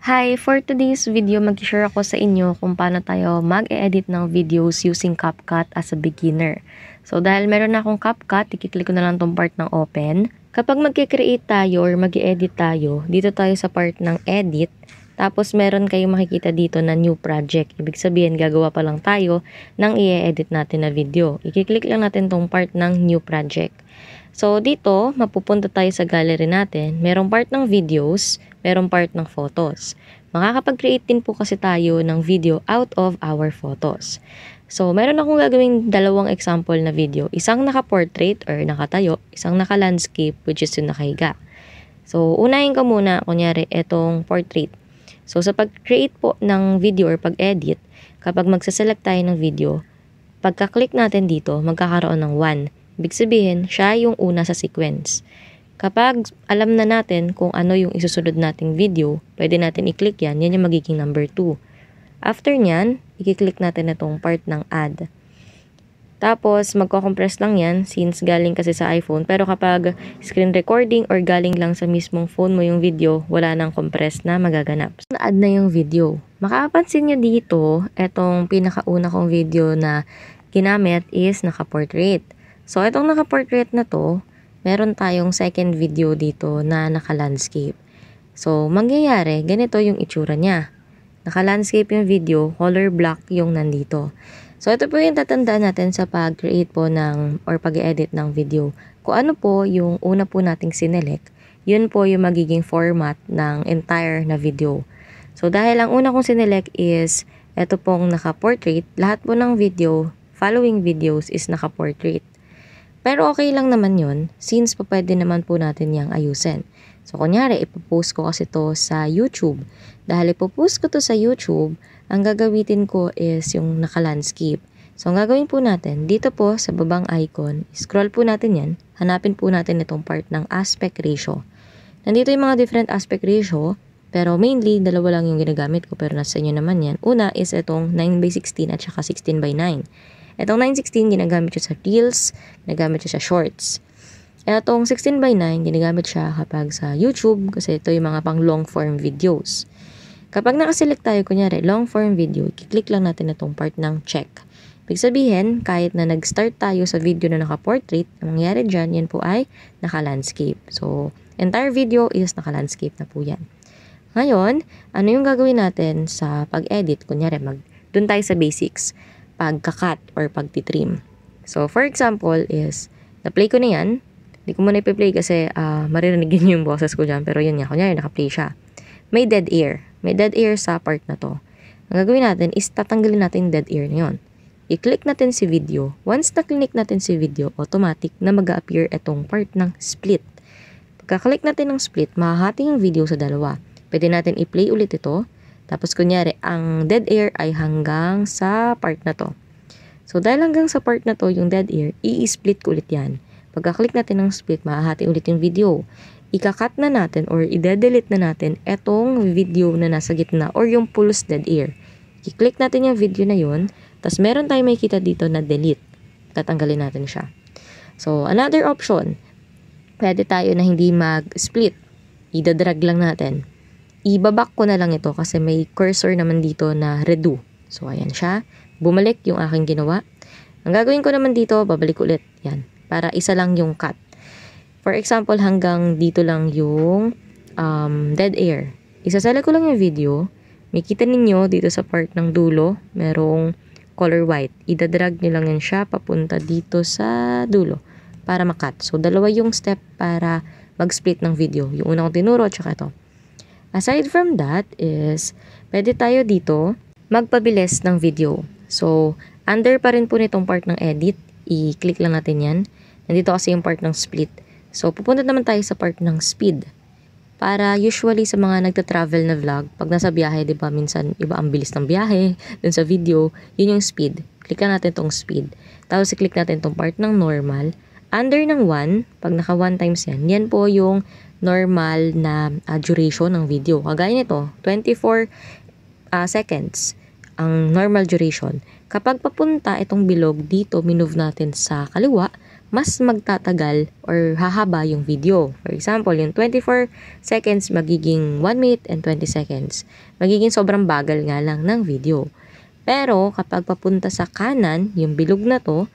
Hi! For today's video, mag-share ako sa inyo kung paano tayo mag-edit ng videos using CapCut as a beginner. So, dahil meron na akong CapCut, i-click ko na lang tong part ng open. Kapag mag-create tayo or mag-edit tayo, dito tayo sa part ng edit. Tapos, meron kayong makikita dito na new project. Ibig sabihin, gagawa pa lang tayo ng i-edit natin na video. I-click lang natin tong part ng new project. So, dito, mapupunta tayo sa gallery natin. Merong part ng videos, merong part ng photos. Makakapag-create din po kasi tayo ng video out of our photos. So, meron akong gagawing dalawang example na video. Isang naka-portrait or nakatayo, isang naka-landscape which is yung nakahiga. So, unahin ko muna, kunyari, etong portrait. So, sa pag-create po ng video or pag-edit, kapag magsaselect tayo ng video, pagka-click natin dito, magkakaroon ng 1. Ibig sabihin, siya yung una sa sequence. Kapag alam na natin kung ano yung isusunod nating video, pwede natin i-click yan. Yan yung magiging number 2. After nyan, i-click natin itong part ng add. Tapos, magko-compress lang yan since galing kasi sa iPhone. Pero kapag screen recording or galing lang sa mismong phone mo yung video, wala nang compress na magaganap. So, na-add na yung video. Makapansin nyo dito, itong pinakauna kong video na ginamit is naka-portrait. So, itong naka-portrait na to, meron tayong second video dito na naka-landscape. So, mangyayari, ganito yung itsura niya. Naka-landscape yung video, color black yung nandito. So, ito po yung tatandaan natin sa pag-create po ng or pag-edit ng video. Kung ano po yung una po nating sinelect, yun po yung magiging format ng entire na video. So, dahil ang una kong sinelect is ito pong naka-portrait, lahat po ng video, following videos is naka-portrait. Pero okay lang naman yun, since pa pwede naman po natin yang ayusin. So, kunyari, ipopost ko kasi to sa YouTube. Dahil ipopost ko to sa YouTube, ang gagawitin ko is yung naka-landscape. So, ang gagawin po natin, dito po sa babang icon, scroll po natin yan, hanapin po natin itong part ng aspect ratio. Nandito yung mga different aspect ratio, pero mainly, dalawa lang yung ginagamit ko, pero nasa inyo naman yan. Una is itong 9:16 at saka 16:9. Itong 9:16, ginagamit siya sa Reels, ginagamit siya sa Shorts. Itong 16:9, ginagamit siya kapag sa YouTube, kasi ito yung mga pang long form videos. Kapag nakaselect tayo, kunyari, long form video, i-click lang natin itong part ng check. Ibig sabihin, kahit na nag-start tayo sa video na naka-portrait, ang mangyari dyan, yan po ay naka-landscape. So, entire video is naka-landscape na po yan. Ngayon, ano yung gagawin natin sa pag-edit? Kunyari, dun tayo sa basics. Pagka-cut or pag-trim. So, for example is, na-play ko na yan. Hindi ko muna ipi-play kasi maririnig yung boses ko dyan. Pero yun nga, kunyari naka-play siya. May dead air. May dead air sa part na to. Ang gagawin natin is tatanggalin natin dead air na yun. I-click natin si video. Once na-click natin si video, automatic na mag-appear itong part ng split. Pagka-click natin ng split, mahahati yung video sa dalawa. Pwede natin i-play ulit ito. Tapos, kunyari, ang dead air ay hanggang sa part na to. So, dahil hanggang sa part na to, yung dead air, i-split ko ulit yan. Pagka-click natin ng split, mahahati ulit yung video. Ika-cut na natin or i-delete na natin etong video na nasa gitna or yung pulse dead air. I-click natin yung video na yun. Tapos, meron tayong makikita dito na delete. Tatanggalin natin siya. So, another option. Pwede tayo na hindi mag-split. Ida-drag lang natin. Ibabak ko na lang ito kasi may cursor naman dito na redo. So, ayan siya. Bumalik yung aking ginawa. Ang gagawin ko naman dito, babalik ulit. Yan. Para isa lang yung cut. For example, hanggang dito lang yung dead air. Isaselect ko lang yung video. Makita ninyo dito sa part ng dulo, merong color white. Ida-drag nyo lang yan siya papunta dito sa dulo para makat. So, dalawa yung step para mag-split ng video. Yung una kong tinuro, tsaka ito. Aside from that is, pwede tayo dito magpabilis ng video. So, under pa rin po nitong part ng edit, i-click lang natin yan. Nandito kasi yung part ng split. So, pupunta naman tayo sa part ng speed. Para usually sa mga nagta-travel na vlog, pag nasa biyahe, di ba, minsan iba ang bilis ng biyahe, dun sa video, yun yung speed. Click lang natin tong speed. Tapos, i-click natin tong part ng normal. Under ng 1, pag naka 1 times yan, yan po yung normal na duration ng video. Kagaya nito, 24 seconds ang normal duration. Kapag papunta itong bilog dito, minove natin sa kaliwa, mas magtatagal or hahaba yung video. For example, yung 24 seconds magiging 1 minute and 20 seconds. Magiging sobrang bagal nga lang ng video. Pero kapag papunta sa kanan, yung bilog na to,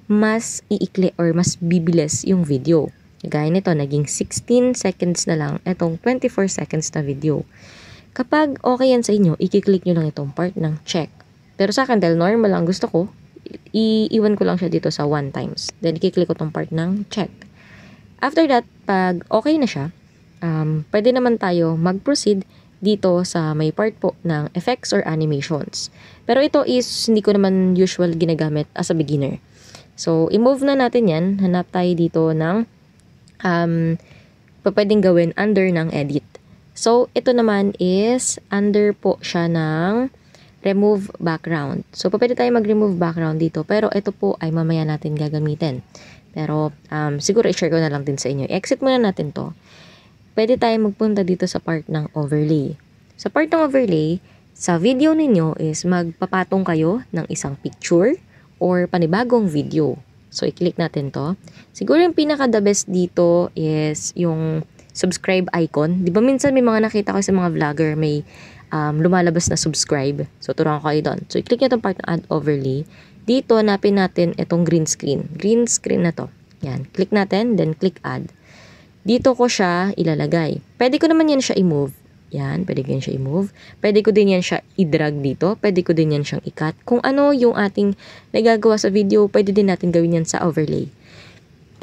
mas iikli or mas bibilis yung video. Gaya nito, naging 16 seconds na lang itong 24 seconds na video. Kapag okay yan sa inyo, i-click nyo lang itong part ng check. Pero sa akin, dahil normal lang gusto ko, iiwan ko lang siya dito sa 1 times. Then, i-click ko itong part ng check. After that, pag okay na siya, pwede naman tayo mag-proceed dito sa may part po ng effects or animations. Pero ito is hindi ko naman usual ginagamit as a beginner. So, i-move na natin yan. Hanap tayo dito ng pwedeng gawin under ng edit. So, ito naman is under po siya ng remove background. So, pwede tayo mag-remove background dito. Pero ito po ay mamaya natin gagamitin. Pero, siguro i-share ko na lang din sa inyo. I-exit muna natin to. Pwede tayo magpunta dito sa part ng overlay. Sa part ng overlay, sa video ninyo is magpapatong kayo ng isang picture or panibagong video. So, i-click natin to. Siguro yung pinaka-the best dito is yung subscribe icon. Di ba minsan may mga nakita ko sa mga vlogger, may lumalabas na subscribe. So, turuan ko kayo doon. So, i-click nyo itong part ng add overlay. Dito, hanapin natin itong green screen. Green screen na to. Yan. Click natin, then click add. Dito ko siya ilalagay. Pwede ko naman yan siya i-move. Yan, pwede ko yan siya i-move. Pwede ko din yan siya i-drag dito. Pwede ko din yan siyang i-cut. Kung ano yung ating nagagawa sa video, pwede din natin gawin yan sa overlay.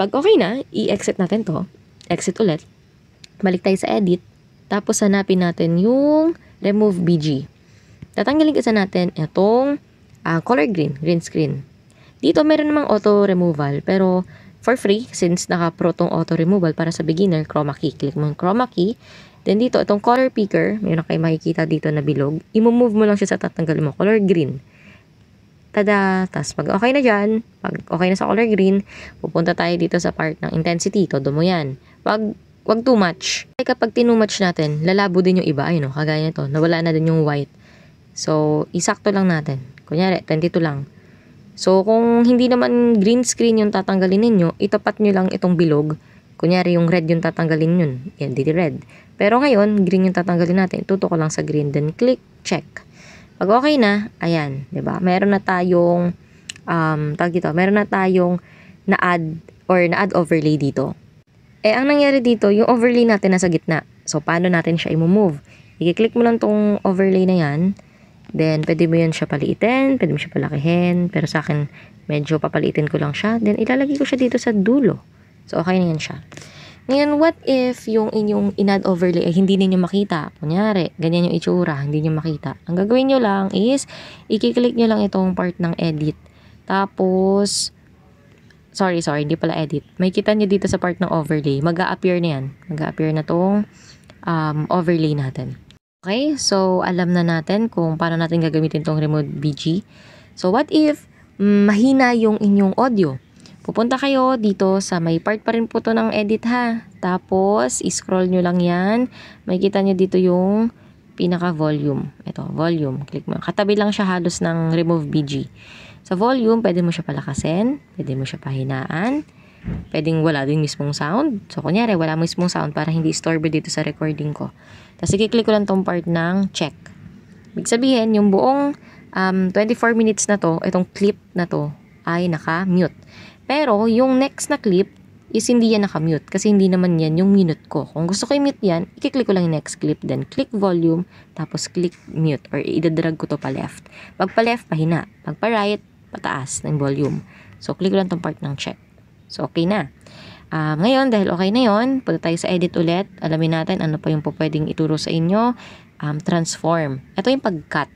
Pag okay na, i-exit natin to. Exit ulit. Balik tayo sa edit. Tapos hanapin natin yung remove BG. Tatanggalin kasi natin itong color green screen. Dito meron namang auto removal, pero for free, since naka-pro tong auto removal para sa beginner, chroma key. Click mo yung chroma key. Then dito, itong color picker, mayroon kayo makikita dito na bilog. I-move mo lang siya sa tatanggalin mo. Color green. Tada! Tapos pag okay na dyan, pag okay na sa color green, pupunta tayo dito sa part ng intensity. Todo mo yan. Wag too much. Kapag too much natin, lalabo din yung iba. Ayun, no? Kagaya nito. Nawala na din yung white. So, isakto lang natin. Kunyari, 22 lang. So, kung hindi naman green screen yung tatanggalin ninyo, itapat nyo lang itong bilog. Kunyari, yung red yung tatanggalin yun. Yan, di red. Pero ngayon, green yung tatanggalin natin. Tutok ko lang sa green, then click check. Pag okay na, ayan, 'di ba? Meron na tayong meron na tayong na-add or na-add overlay dito. Ang nangyari dito, yung overlay natin nasa gitna. So, paano natin siya i-move? I-click mo lang tong overlay na yan. Then, pwede mo yan siya paliitin, pwede mo siya palakihin. Pero sa akin, medyo papaliitin ko lang siya. Then, ilalagay ko siya dito sa dulo. So, okay na yan siya. Ngayon, what if yung inyong in-add overlay ay hindi ninyo makita? Kunyari, ganyan yung itsura, hindi nyo makita. Ang gagawin nyo lang is, i-click nyo lang itong part ng edit. Tapos, sorry, hindi pala edit. May kita nyo dito sa part ng overlay. Mag-a-appear na yan. Mag-a-appear na tong overlay natin. Okay, so alam na natin kung paano natin gagamitin tong remote BG. So, what if mahina yung inyong audio? Pupunta kayo dito sa may part pa rin po to ng edit ha. Tapos, i-scroll nyo lang yan. May kita nyo dito yung pinaka-volume. Ito, volume. Click mo. Katabi lang siya halos ng remove BG. Sa volume, pwede mo siya palakasin. Pwede mo siya pahinaan. Pwedeng wala din mismong sound. So, kunyari, wala mismong sound para hindi istorbo dito sa recording ko. Tapos, i-click ko lang tong part ng check. Ibig sabihin, yung buong 24 minutes na to, itong clip na to, ay naka-mute. Pero, yung next na clip is hindi yan naka-mute kasi hindi naman yan yung minute ko. Kung gusto ko i-mute yan, i-click ko lang yung next clip, then click volume, tapos click mute or idadrag ko to pa left. Pag pa left, pahina. Pag pa right, pataas ng volume. So, click ko lang tong part ng check. So, okay na. Ngayon, dahil okay na yon, punta tayo sa edit ulit. Alamin natin ano pa yung pwedeng ituro sa inyo. Transform. Ito yung pag-cut.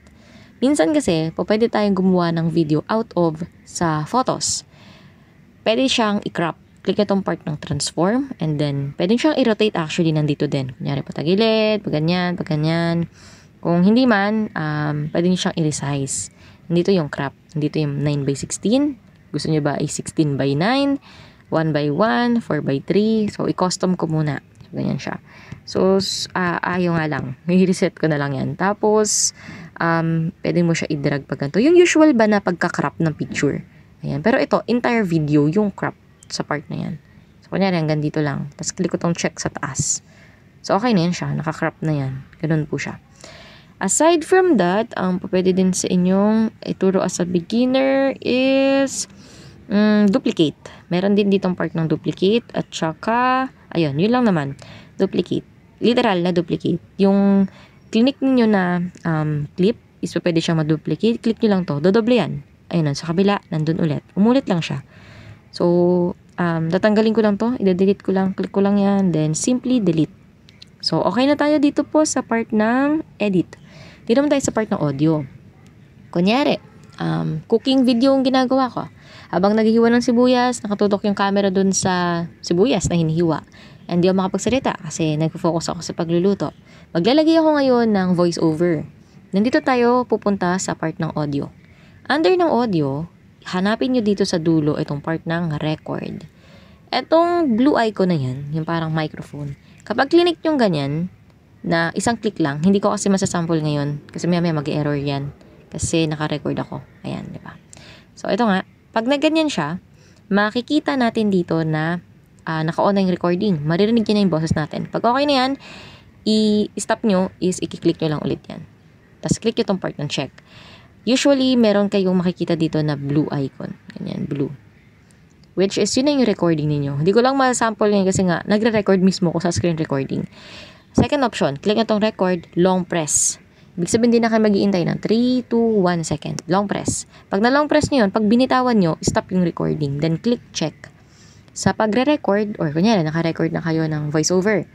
Minsan kasi, pwede tayong gumawa ng video out of sa photos. Pwede siyang i-crop. Click itong part ng transform. And then, pwede siyang i-rotate actually nandito din. Kunyari, patagilid, pag ganyan. Kung hindi man, pwede siyang i-resize. Nandito yung crop. Nandito yung 9:16. Gusto nyo ba ay 16:9, 1:1, 4:3. So, i-custom ko muna. Ganyan siya. So, ayaw nga lang. I-reset ko na lang yan. Tapos, pwede mo siya i-drag pag ganito. Yung usual ba na pagka-crop ng picture. Ayan. Pero ito, entire video yung crop. sa part na yan. So, kunyari, hanggang dito lang. Tapos, click ko tong check sa taas. So, okay na yan siya. Nakakrop na yan. Ganun po siya. Aside from that, ang pwede din sa inyong ituro as a beginner is duplicate. Meron din ditong part ng duplicate at saka, ayun, yun lang naman. Duplicate. Literal na duplicate. Yung click ninyo na clip is pwede siyang ma-duplicate. Click nyo lang to. Dodoble yan. Ayun, sa kabila, nandun ulit. Umulit lang siya. So, tatanggalin ko lang to. I-delete ko lang. Click ko lang yan. Then, simply delete. So, okay na tayo dito po sa part ng edit. Dito naman tayo sa part ng audio. Kunyari, cooking video ang ginagawa ko. Habang naghihiwa ng sibuyas, nakatutok yung camera dun sa sibuyas na hinihiwa. And di ako makapagsalita kasi nag-focus ako sa pagluluto. Maglalagay ako ngayon ng voice over. Nandito tayo pupunta sa part ng audio. Under ng audio, hanapin nyo dito sa dulo itong part ng record. Etong blue icon na yan, yung parang microphone. Kapag click nyo ganyan, na isang click lang, hindi ko kasi masasample ngayon kasi maya mag-error yan kasi naka-record ako. Ayan, di ba? So, ito nga, pag nagganyan siya, makikita natin dito na naka-on na yung recording. Maririnig nyo na yung boses natin. Pag okay na yan, i-stop nyo is i-click nyo lang ulit yan. Tapos click nyo tong part ng check. Usually, meron kayong makikita dito na blue icon. Ganyan, blue. Which is, yun na yung recording ninyo. Hindi ko lang masample ngayon kasi nga, nagre-record mismo ko sa screen recording. Second option, click nyo tong record, long press. Ibig sabihin din na kayo mag-iintay ng 3, 2, 1 second. Long press. Pag na-long press nyo yun, pag binitawan nyo, stop yung recording. Then click check. Sa pagre-record, or kunyari, naka-record na kayo ng voiceover,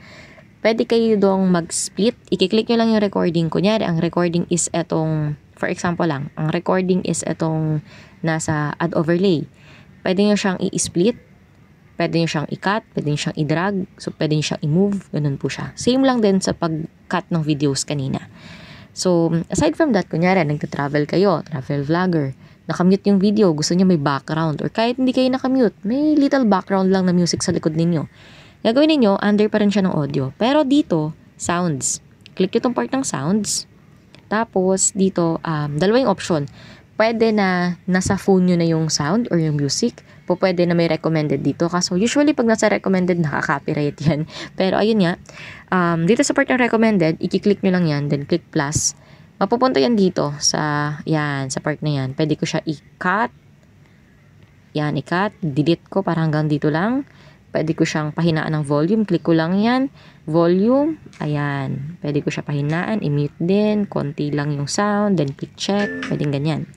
pwede kayo dong mag-split. I-click nyo lang yung recording. Kunyari, ang recording is etong, for example lang, ang recording is etong nasa add overlay. Pwede nyo siyang i-split. Pwede nyo siyang i-cut. Pwede nyo siyang i-drag. So, pwede nyo siyang i-move. Ganun po siya. Same lang din sa pag-cut ng videos kanina. So, aside from that, kunyari, nagta-travel kayo, travel vlogger, nakamute yung video, gusto niyo may background, or kahit hindi kayo nakamute, may little background lang na music sa likod ninyo. Gagawin ninyo, under pa rin siya ng audio. Pero dito, sounds. Click nyo itong part ng sounds. Tapos, dito, dalawa yung option. Pwede na nasa phone nyo na yung sound or yung music. Pwede na may recommended dito. Kaso, usually, pag nasa recommended, nakaka-copyright yan. Pero, ayun nga, dito sa part ng recommended, i-click nyo lang yan, then click plus. Mapupunta yan dito sa part na yan. Pwede ko siya i-cut. Yan, i-cut. Delete ko para hanggang dito lang. Pwede ko siyang pahinaan ng volume. Click ko lang yan. Volume. Ayan. Pwede ko siya pahinaan. I-mute din. Konti lang yung sound. Then click check. Pwedeng ganyan.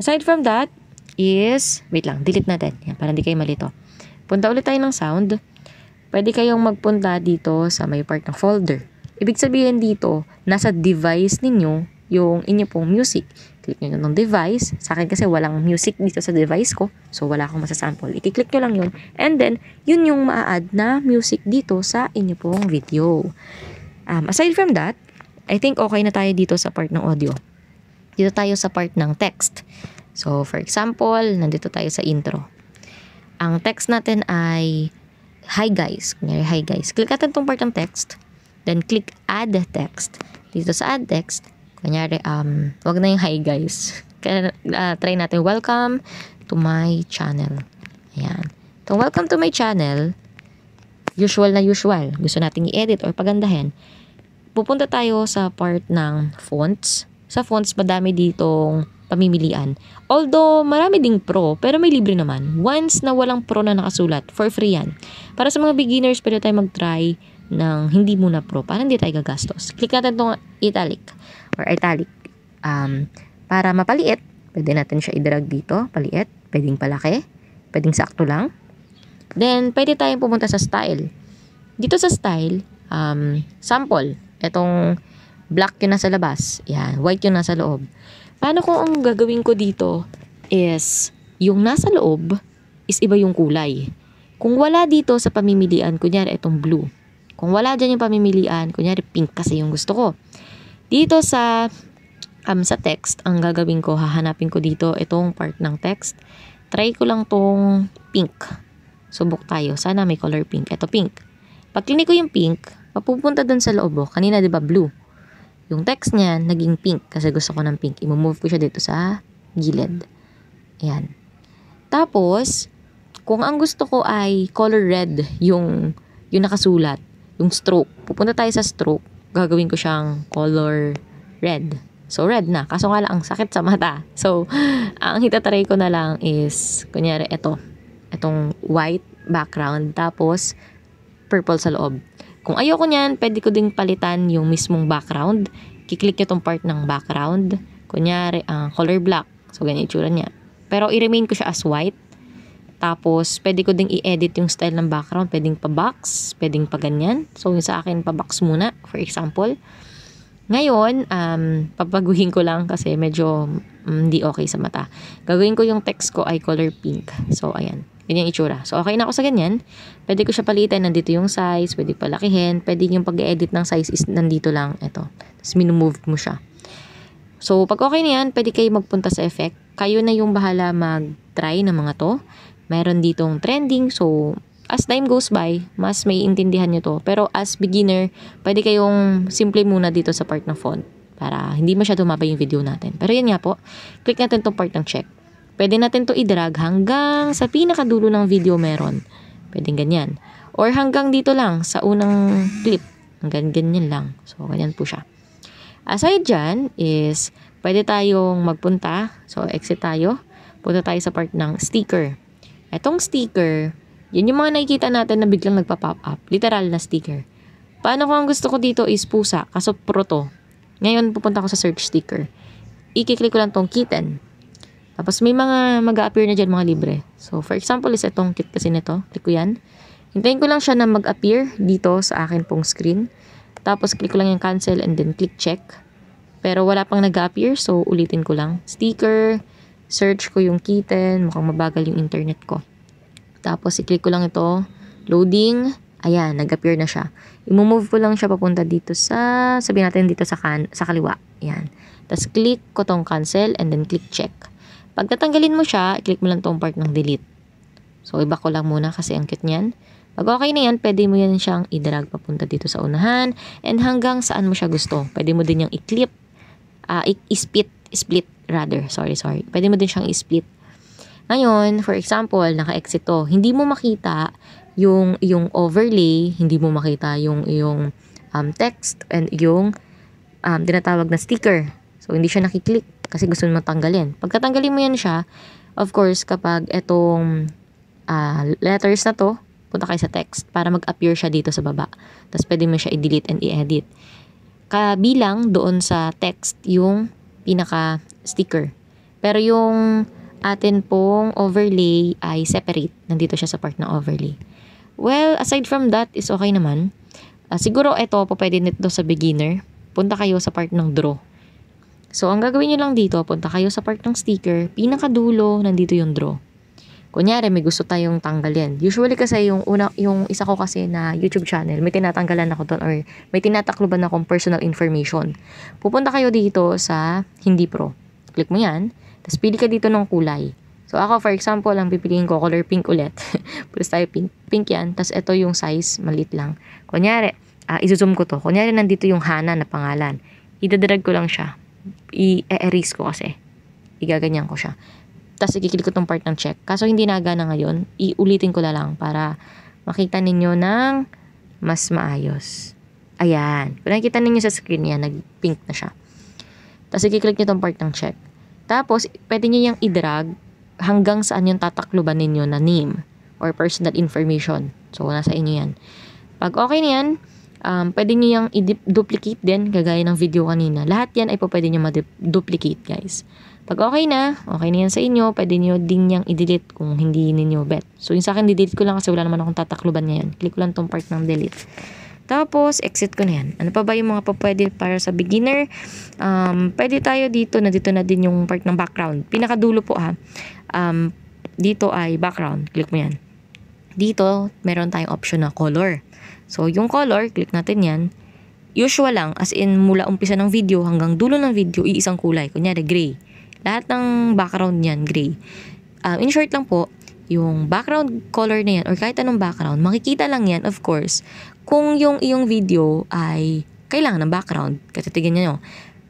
Aside from that is, wait lang, delete natin. Yan, para hindi kayo malito. Punta ulit tayo ng sound. Pwede kayong magpunta dito sa may part ng folder. Ibig sabihin dito, nasa device ninyo yung inyo pong music. Click nyo ng device. Sa akin kasi walang music dito sa device ko. So, wala akong masasample. I-click nyo lang yun. And then, yun yung maa-add na music dito sa inyo pong video. Aside from that, I think okay na tayo dito sa part ng audio. Dito tayo sa part ng text. So, for example, nandito tayo sa intro. Ang text natin ay, hi guys. Kunyari, hi guys. Click natin itong part ng text. Then, click add text. Dito sa add text, kunyari, wag na yung hi guys. Kaya, try natin, welcome to my channel. Ayan. Itong welcome to my channel, usual na usual. Gusto natin i-edit or pagandahin. Pupunta tayo sa part ng fonts. Sa fonts, madami ditong pamimilian. Although, marami ding pro, pero may libre naman. Once na walang pro na nakasulat, for free yan. Para sa mga beginners, pwede tayo mag-try ng hindi muna pro, para hindi tayo gagastos. Click natin itong italic or italic. Para mapaliit, pwede natin siya i-drag dito, paliit, pwedeng palaki, pwedeng sakto lang. Then, pwede tayong pumunta sa style. Dito sa style, sample, itong black yung nasa labas, yan, white yung nasa loob. Paano kung ang gagawin ko dito is, yung nasa loob is iba yung kulay. Kung wala dito sa pamimilian, kunyari itong blue. Kung wala dyan yung pamimilian, kunyari pink kasi yung gusto ko. Dito sa text, ang gagawin ko, hahanapin ko dito itong part ng text. Try ko lang tong pink. Subok tayo. Sana may color pink. Ito pink. Pag click ko yung pink, papupunta dun sa loob. Kanina diba blue? Yung text niya, naging pink kasi gusto ko ng pink. I-move ko siya dito sa gilid. Ayan. Tapos, Kung ang gusto ko ay color red, yung nakasulat, yung stroke, pupunta tayo sa stroke, gagawin ko siyang color red. So, red na. Kaso nga lang, ang sakit sa mata. So, ang hitatry ko na lang is, kunyari, itong white background, tapos purple sa loob. Kung ayoko niyan, pwede ko ding palitan yung mismong background. Kiklik nyo tong part ng background. Kunyari, color black. So, ganyan itsura niya. Pero, i-remain ko siya as white. Tapos, pwede ko ding i-edit yung style ng background. Pwedeng pa-box, pwedeng pa-ganyan. So, yung sa akin, pa-box muna, for example. Ngayon, papaguhin ko lang kasi medyo hindi okay sa mata. Gagawin ko yung text ko ay color pink. So, ayan. Ganyan itsura. So, okay na ako sa ganyan. Pwede ko siya palitan. Nandito yung size. Pwede palakihin. Pwede yung pag-edit ng size is nandito lang. Ito. Tapos, minumove mo siya. So, pag okay na yan, pwede kayo magpunta sa effect. Kayo na yung bahala mag-try ng mga to. Meron ditong trending. So, as time goes by, mas may intindihan nyo to. Pero as beginner, pwede kayong simple muna dito sa part ng font para hindi masyado mabay yung video natin. Pero yan nga po, click natin tong part ng check. Pwede natin to i-drag hanggang sa pinakadulo ng video meron. Pwedeng ganyan. Or hanggang dito lang sa unang clip. Hanggang ganyan lang. So, ganyan po siya. Aside dyan is, pwede tayong magpunta. So, exit tayo. Punta tayo sa part ng sticker. Etong sticker, yan yung mga nakikita natin na biglang nagpa-pop up. Literal na sticker. Paano kung ang gusto ko dito is pusa, kaso pro to. Ngayon, pupunta ko sa search sticker. I-click ko lang tong kitten. Tapos may mga mag-a-appear na dyan, mga libre. So, for example, is itong kit kasi nito. Click ko yan. Hintayin ko lang siya na mag-appear dito sa akin pong screen. Tapos, click ko lang yung cancel and then click check. Pero wala pang nag-appear, so ulitin ko lang. Sticker, search ko yung kitten. Mukhang mabagal yung internet ko. Tapos, i-click ko lang ito. Loading. Ayan, nag-appear na siya. I-move ko lang siya papunta dito sa, sabihin natin dito sa kaliwa. Ayan. Tapos, click ko tong cancel and then click check. Pag tatanggalin mo siya, i-click mo lang tong part ng delete. So, iba ko lang muna kasi ang cute niyan. Pag okay na yan, pwede mo yan siyang i-drag papunta dito sa unahan and hanggang saan mo siya gusto. Pwede mo din yung i-clip, split rather. Sorry. Pwede mo din siyang i-split. Ngayon, for example, naka-exit to. Hindi mo makita yung overlay, hindi mo makita yung text and yung tinatawag na sticker. So, hindi siya nakiklik kasi gusto mo tanggalin. Pagkatanggalin mo yan siya, of course, kapag itong letters na to, punta kayo sa text para mag-appear siya dito sa baba. Tapos, pwede mo siya i-delete and i-edit. Kabilang doon sa text yung pinaka-sticker. Pero yung atin pong overlay ay separate. Nandito siya sa part ng overlay. Well, aside from that, is okay naman. Siguro ito, pwede nito sa beginner. Punta kayo sa part ng draw. So, ang gagawin nyo lang dito, punta kayo sa part ng sticker. Pinakadulo, nandito yung draw. Kunyari, may gusto tayong tanggalin. Usually kasi yung isa ko kasi na YouTube channel, may tinatanggalan ako doon or may tinatakluban akong personal information. Pupunta kayo dito sa Hindi Pro. Click mo yan. Tapos pili ka dito ng kulay. So ako for example, ang pipiliin ko color pink ulit. Pulis tayo pink. Pink yan. Tapos ito yung size, maliit lang. Kunyari, i-zoom ko to. Kunyari nandito yung Hana na pangalan. Idadrag ko lang siya. I-erase ko kasi. Igaganyan ko siya. Tapos ikiklik ko tong part ng check. Kaso hindi nagana ngayon, iulitin ko na lang para makita ninyo ng mas maayos. Ayan. Kung nakikita ninyo sa screen yan, nag-pink na siya. Tapos ikiklik nyo tong part ng check. Tapos, pwede nyo yung i-drag hanggang saan yung tatakluban ninyo na name or personal information. So, nasa inyo yan. Pag okay na yan, pwede nyo yung i-duplicate din, kagaya ng video kanina. Lahat yan ay pwede nyo ma-duplicate, guys. Pag okay na yan sa inyo, pwede nyo din yung i-delete kung hindi ninyo bet. So, yung sa akin, di-delete ko lang kasi wala naman akong tatakluban ngayon. Click ko lang tong part ng delete. Tapos, exit ko na yan. Ano pa ba yung mga pwede para sa beginner? Pwede tayo dito. Nandito na din yung part ng background. Pinakadulo po ha. Dito ay background. Click mo yan. Dito, meron tayong option na color. So, yung color, click natin yan. Usual lang, as in mula umpisa ng video hanggang dulo ng video, iisang kulay. Kunyari, gray. Lahat ng background niyan, gray. In short lang po, yung background color na yan, or kahit anong background, makikita lang yan, of course, kung yung iyong video ay kailangan ng background. Kasi tignan nyo,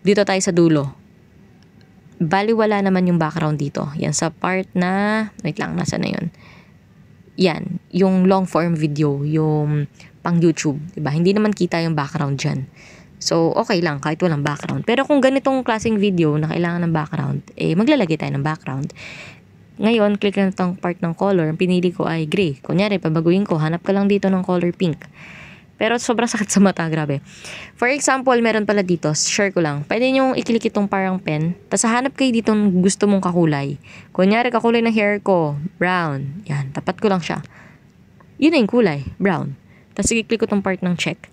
dito tayo sa dulo. Bali wala naman yung background dito. Yan sa part na, wait lang, nasa na yun. yan, yung long form video, yung pang YouTube, diba? Hindi naman kita yung background dyan. So, okay lang kahit walang background. Pero kung ganitong klaseng video na kailangan ng background, maglalagay tayo ng background. Ngayon, click na itong part ng color. Ang pinili ko ay gray. Kunyari, pabaguhin ko, hanap ka lang dito ng color pink. Pero sobrang sakit sa mata, grabe. For example, meron pala dito, share ko lang. Pwede nyo i-click itong parang pen, tapos hanap kayo dito ng gusto mong kakulay. Kunyari, kakulay ng hair ko, brown. Yan, tapat ko lang siya. Yun na yung kulay, brown. Tapos i-click ko itong part ng check.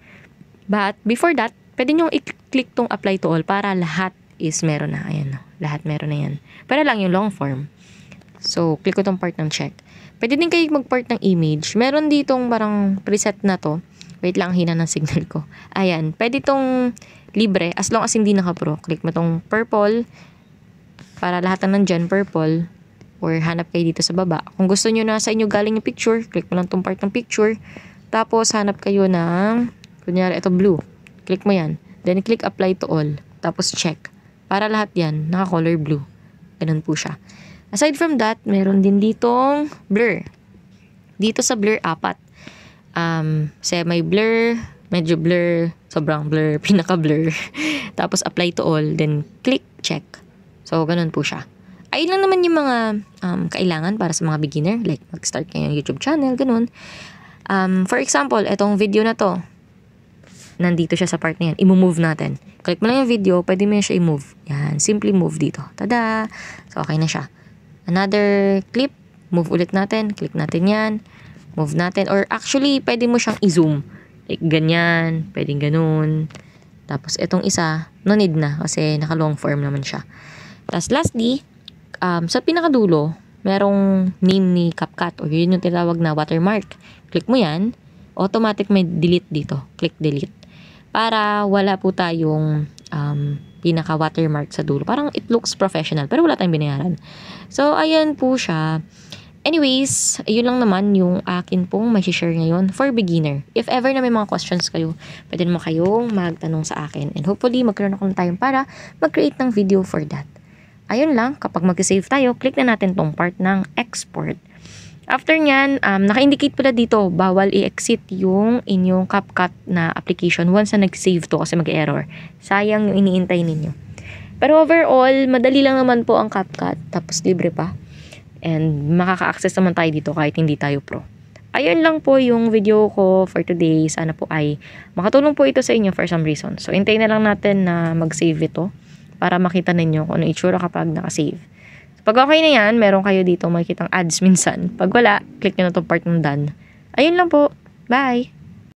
But, before that, pwede nyo i-click tong apply to all para lahat is meron na. Ayan, lahat meron na yan. Para lang yung long form. So, click ko tong part ng check. Pwede din kayo mag-part ng image. Meron ditong parang preset na to. Wait lang, hina ng signal ko. Ayan, pwede tong libre as long as hindi naka-pro. Click mo tong purple para lahat na nandyan purple or hanap kayo dito sa baba. Kung gusto nyo na sa inyo galing yung picture, click mo lang tong part ng picture. Tapos, hanap kayo ng, kunyari, ito blue. Click mo yan. Then, click apply to all. Tapos, check. Para lahat yan, naka-color blue. Ganun po siya. Aside from that, meron din ditong blur. Dito sa blur, 4. Semi-blur, medyo blur, sobrang blur, pinaka-blur. Tapos, apply to all. Then, click, check. So, ganun po siya. Ayun lang naman yung mga kailangan para sa mga beginner. Like, mag-start kayo ng YouTube channel, ganun. For example, etong video na to, nandito siya sa part na yan. I-move natin. Click mo lang yung video, pwede mo siya i-move. Yan, simply move dito. Tada! So, okay na siya. Another clip, move ulit natin. Click natin yan. Move natin. Or actually, pwede mo siyang i-zoom. Like, ganyan. Pwedeng ganun. Tapos, itong isa, no need na. Kasi naka-long form naman siya. Tapos, lastly, sa pinakadulo, merong name ni CapCut. O yun yung tinawag na watermark. Click mo yan. Automatic may delete dito. Click delete. Para wala po tayong pinaka-watermark sa dulo. Parang it looks professional, pero wala tayong binayaran. So, ayan po siya. Anyways, yun lang naman yung akin pong may-share ngayon for beginner. If ever na may mga questions kayo, pwede mo kayong magtanong sa akin. And hopefully, magkaroon ako ng time para mag-create ng video for that. Ayun lang, kapag mag-save tayo, click na natin tong part ng export. After nyan, naka-indicate pala dito, bawal i-exit yung inyong CapCut na application once na nag-save to kasi mag-error. Sayang yung iniintay ninyo. Pero overall, madali lang naman po ang CapCut, tapos libre pa. And makaka-access naman tayo dito kahit hindi tayo pro. Ayun lang po yung video ko for today. Sana po ay makatulong po ito sa inyo for some reason. So, hintayin na lang natin na mag-save ito para makita ninyo kung ano itsura kapag naka-save. Pag okay na yan, meron kayo dito makikitang ads minsan. Pag wala, click nyo na itong part ng done. Ayun lang po. Bye!